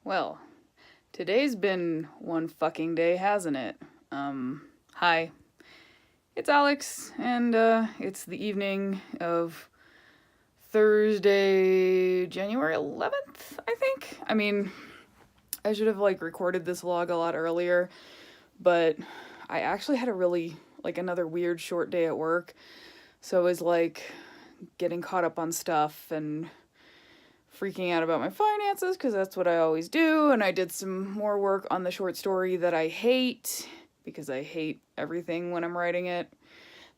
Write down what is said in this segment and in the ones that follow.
Well, today's been one fucking day, hasn't it? Hi. It's Alex, and it's the evening of Thursday, January 11th, I think. I mean, I should have recorded this vlog a lot earlier, but I actually had a really another weird short day at work. So it was getting caught up on stuff and freaking out about my finances because that's what I always do. And I did some more work on the short story that I hate because I hate everything when I'm writing it.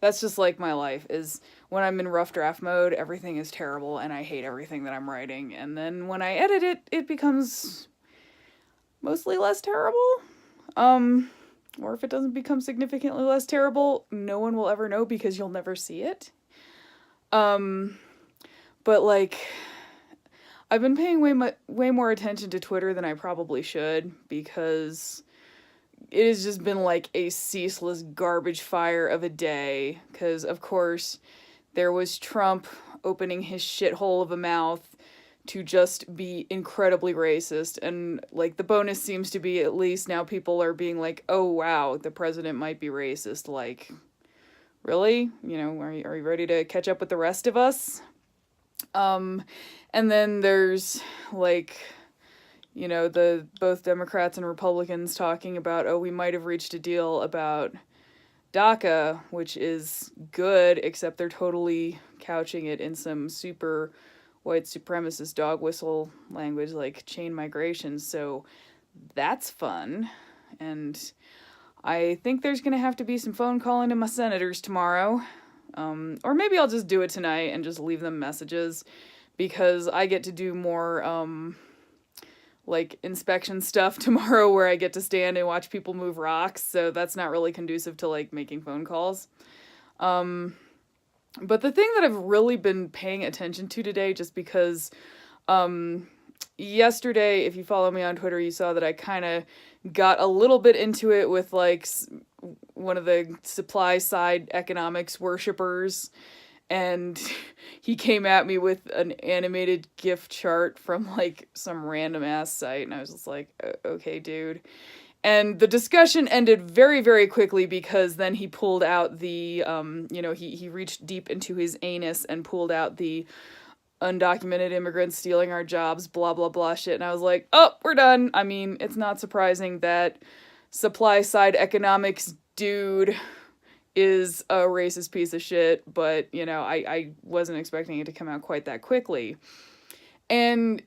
That's just my life is when I'm in rough draft mode, everything is terrible and I hate everything that I'm writing. And then when I edit it, it becomes mostly less terrible. Or if it doesn't become significantly less terrible, no one will ever know because you'll never see it. But I've been paying way more attention to Twitter than I probably should because it has just been a ceaseless garbage fire of a day. Because, of course, there was Trump opening his shithole of a mouth to just be incredibly racist. And, the bonus seems to be at least now people are being oh, wow, the president might be racist. Really? Are you ready to catch up with the rest of us? And then there's the both Democrats and Republicans talking about, oh, we might have reached a deal about DACA, which is good, except they're totally couching it in some super white supremacist dog whistle language like chain migration. So that's fun. And I think there's going to have to be some phone calling to my senators tomorrow. Or maybe I'll just do it tonight and just leave them messages because I get to do more, inspection stuff tomorrow where I get to stand and watch people move rocks. So that's not really conducive to, making phone calls. But the thing that I've really been paying attention to today, just because, yesterday, if you follow me on Twitter, you saw that I kind of got a little bit into it with one of the supply side economics worshippers, and he came at me with an animated GIF chart from some random ass site, and I was just okay, dude. And the discussion ended very, very quickly because then he pulled out the, he reached deep into his anus and pulled out the undocumented immigrants stealing our jobs, blah, blah, blah shit. And I was like, oh, we're done. I mean, it's not surprising that supply side economics dude is a racist piece of shit, but, I wasn't expecting it to come out quite that quickly. And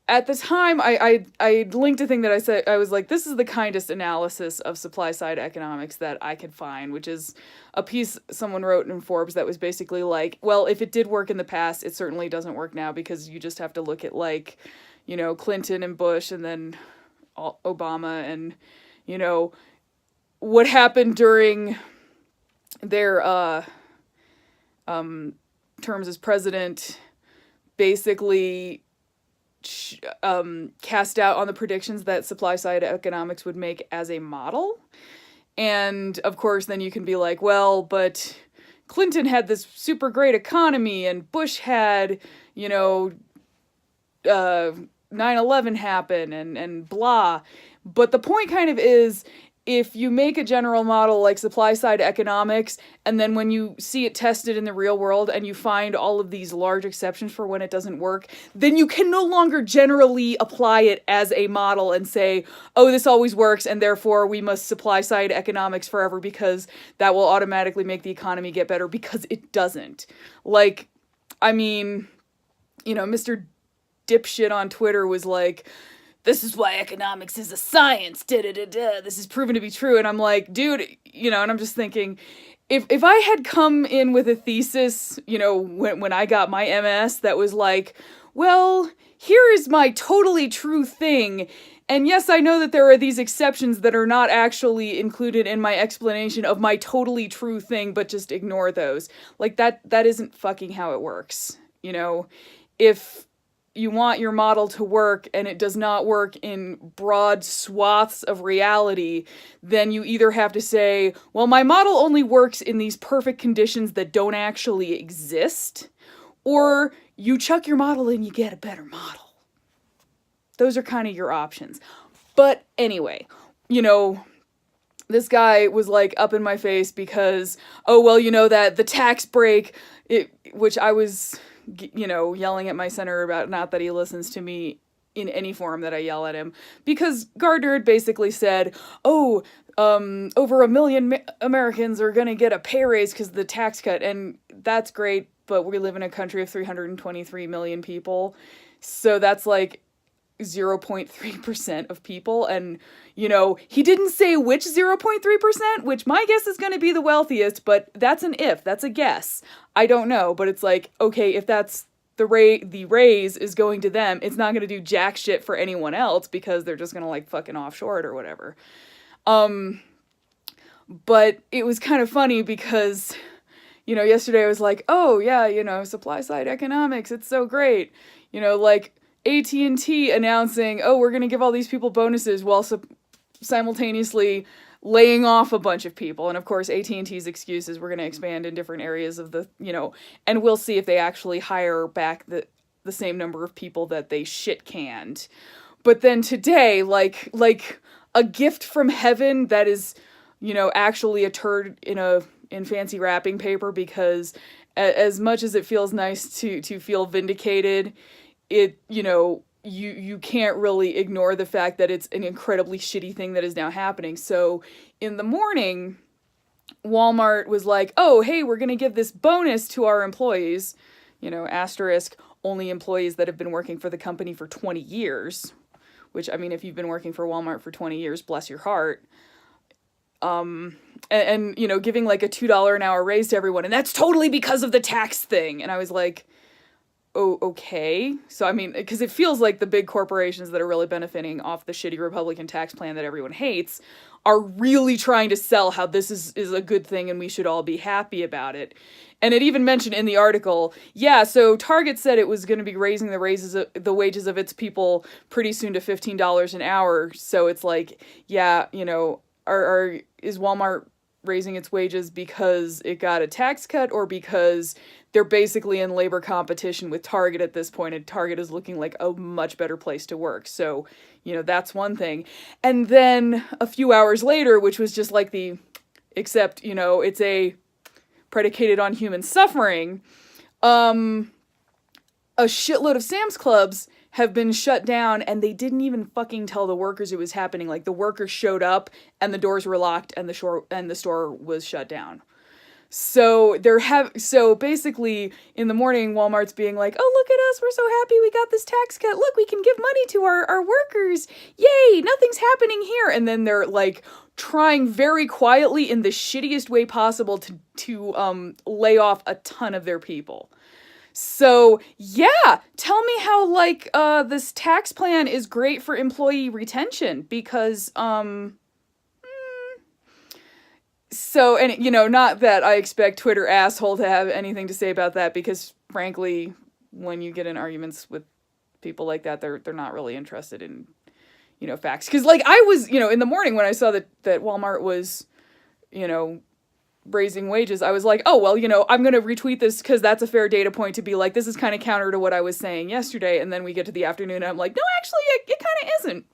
at the time, I linked a thing that I said, I was this is the kindest analysis of supply side economics that I could find, which is a piece someone wrote in Forbes that was basically well, if it did work in the past, it certainly doesn't work now because you just have to look at Clinton and Bush and then Obama and, what happened during their terms as president basically cast out on the predictions that supply side economics would make as a model. And of course then you can be well, but Clinton had this super great economy and Bush had 9/11 happen and blah. But the point kind of is, if you make a general model like supply side economics, and then when you see it tested in the real world and you find all of these large exceptions for when it doesn't work, then you can no longer generally apply it as a model and say, oh, this always works and therefore we must supply side economics forever because that will automatically make the economy get better, because it doesn't. Mr. Dipshit on Twitter was this is why economics is a science, da-da-da-da, this is proven to be true. And I'm dude, and I'm just thinking, if I had come in with a thesis, when I got my MS that was well, here is my totally true thing, and yes, I know that there are these exceptions that are not actually included in my explanation of my totally true thing, but just ignore those. That isn't fucking how it works. If you want your model to work and it does not work in broad swaths of reality, then you either have to say, well, my model only works in these perfect conditions that don't actually exist, or you chuck your model and you get a better model. those are kind of your options. But anyway, you know, this guy was like up in my face because, oh, well, you know, that the tax break, which I was, you know, yelling at my senator about, not that he listens to me in any form that I yell at him, because Gardner had basically said, oh, over 1 million Americans are going to get a pay raise because of the tax cut. And that's great, but we live in a country of 323 million people. So that's like 0.3% of people. And, you know, he didn't say which 0.3%, which my guess is going to be the wealthiest, but that's an if, that's a guess. I don't know, but it's like, okay, if that's the raise is going to them, it's not going to do jack shit for anyone else because they're just going to like fucking offshore it or whatever. But it was kind of funny because, you know, yesterday I was like, oh yeah, you know, supply side economics, it's so great. You know, like at&t announcing, oh, we're going to give all these people bonuses while simultaneously laying off a bunch of people. And of course, at&t's excuse is we're going to expand in different areas of the, you know, and we'll see if they actually hire back the same number of people that they shit canned. But then today, like a gift from heaven that is, you know, actually a turd in fancy wrapping paper, because as much as it feels nice to feel vindicated, it, you know, you can't really ignore the fact that it's an incredibly shitty thing that is now happening. So in the morning, Walmart was like, oh, hey, we're going to give this bonus to our employees, you know, asterisk, only employees that have been working for the company for 20 years, which, I mean, if you've been working for Walmart for 20 years, bless your heart. And you know, giving like a $2 an hour raise to everyone, and that's totally because of the tax thing. And I was like, oh, okay. So, I mean, because it feels like the big corporations that are really benefiting off the shitty Republican tax plan that everyone hates are really trying to sell how this is a good thing and we should all be happy about it. And it even mentioned in the article, yeah, so Target said it was going to be raising the wages of its people pretty soon to $15 an hour. So it's like, yeah, you know, is Walmart raising its wages because it got a tax cut, or because they're basically in labor competition with Target at this point, and Target is looking like a much better place to work? So, you know, that's one thing. And then a few hours later, which was just like except, you know, it's predicated on human suffering, a shitload of Sam's Clubs have been shut down, and they didn't even fucking tell the workers it was happening. Like, the workers showed up and the doors were locked and the store was shut down. So so basically in the morning, Walmart's being like, oh, look at us, we're so happy we got this tax cut. Look, we can give money to our workers. Yay, nothing's happening here. And then they're like trying very quietly in the shittiest way possible to lay off a ton of their people. So, yeah, tell me how, like, this tax plan is great for employee retention, because, so, and, you know, not that I expect Twitter asshole to have anything to say about that, because, frankly, when you get in arguments with people like that, they're not really interested in, you know, facts. Because, like, I was, you know, in the morning when I saw that Walmart was, you know, raising wages, I was like, oh, well, you know, I'm going to retweet this because that's a fair data point to be like, this is kind of counter to what I was saying yesterday. And then we get to the afternoon and I'm like, no, actually, it kind of isn't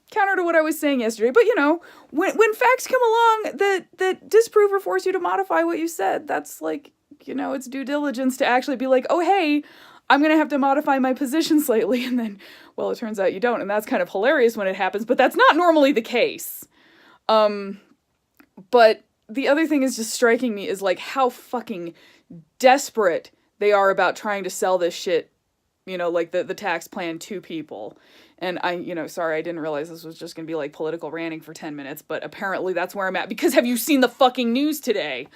counter to what I was saying yesterday. But, you know, when facts come along that disprove or force you to modify what you said, that's like, you know, it's due diligence to actually be like, oh, hey, I'm going to have to modify my position slightly. And then, well, it turns out you don't. And that's kind of hilarious when it happens, but that's not normally the case. But the other thing is just striking me is like how fucking desperate they are about trying to sell this shit, you know, like the tax plan to people. And sorry, I didn't realize this was just going to be like political ranting for 10 minutes, but apparently that's where I'm at, because have you seen the fucking news today?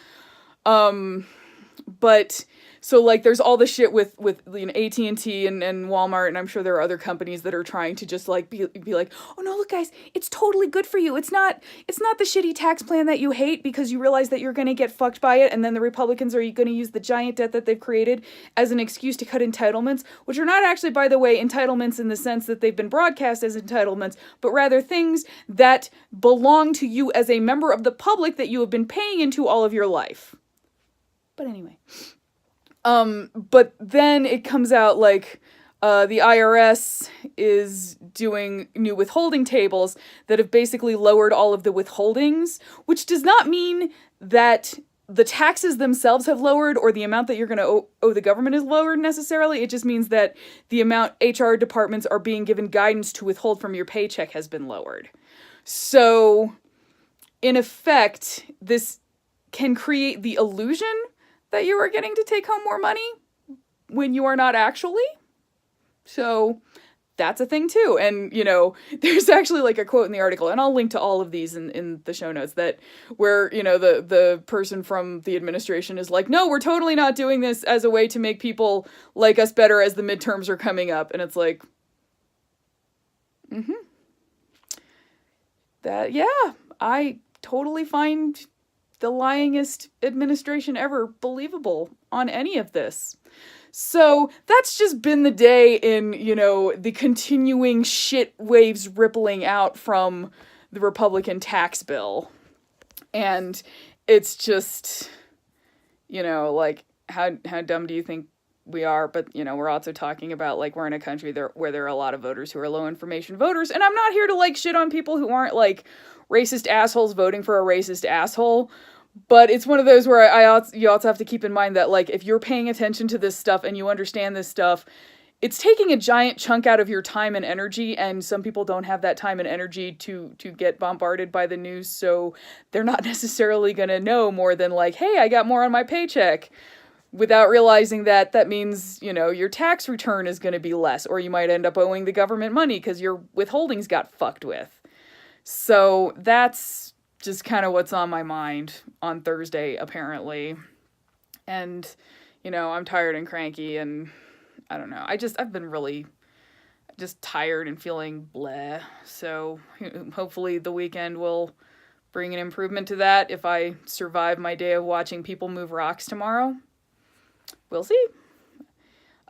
But so like there's all this shit with you know, at&t and Walmart, and I'm sure there are other companies that are trying to just like be like, oh no, look guys, it's totally good for you. It's not the shitty tax plan that you hate because you realize that you're going to get fucked by it, and then the Republicans are going to use the giant debt that they've created as an excuse to cut entitlements, which are not actually, by the way, entitlements in the sense that they've been broadcast as entitlements, but rather things that belong to you as a member of the public that you have been paying into all of your life. But anyway. But then it comes out like, the IRS is doing new withholding tables that have basically lowered all of the withholdings, which does not mean that the taxes themselves have lowered or the amount that you're going to owe the government is lowered necessarily. It just means that the amount HR departments are being given guidance to withhold from your paycheck has been lowered. So, in effect, this can create the illusion that you are getting to take home more money when you are not actually. So that's a thing too. And, you know, there's actually like a quote in the article, and I'll link to all of these in the show notes, that where, you know, the person from the administration is like, no, we're totally not doing this as a way to make people like us better as the midterms are coming up. And it's like, that, yeah, I totally find the lyingest administration ever believable on any of this. So that's just been the day in, you know, the continuing shit waves rippling out from the Republican tax bill. And it's just, you know, like, how dumb do you think we are? But, you know, we're also talking about, like, we're in a country where there are a lot of voters who are low information voters. And I'm not here to, like, shit on people who aren't, like, racist assholes voting for a racist asshole. But it's one of those where you also have to keep in mind that, like, if you're paying attention to this stuff and you understand this stuff, it's taking a giant chunk out of your time and energy, and some people don't have that time and energy to get bombarded by the news, so they're not necessarily going to know more than, like, hey, I got more on my paycheck, without realizing that that means, you know, your tax return is going to be less, or you might end up owing the government money because your withholdings got fucked with. So that's just kind of what's on my mind on Thursday, apparently. And, you know, I'm tired and cranky, and I don't know. I've been really just tired and feeling bleh. So hopefully the weekend will bring an improvement to that if I survive my day of watching people move rocks tomorrow. We'll see.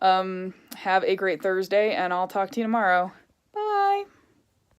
Have a great Thursday, and I'll talk to you tomorrow.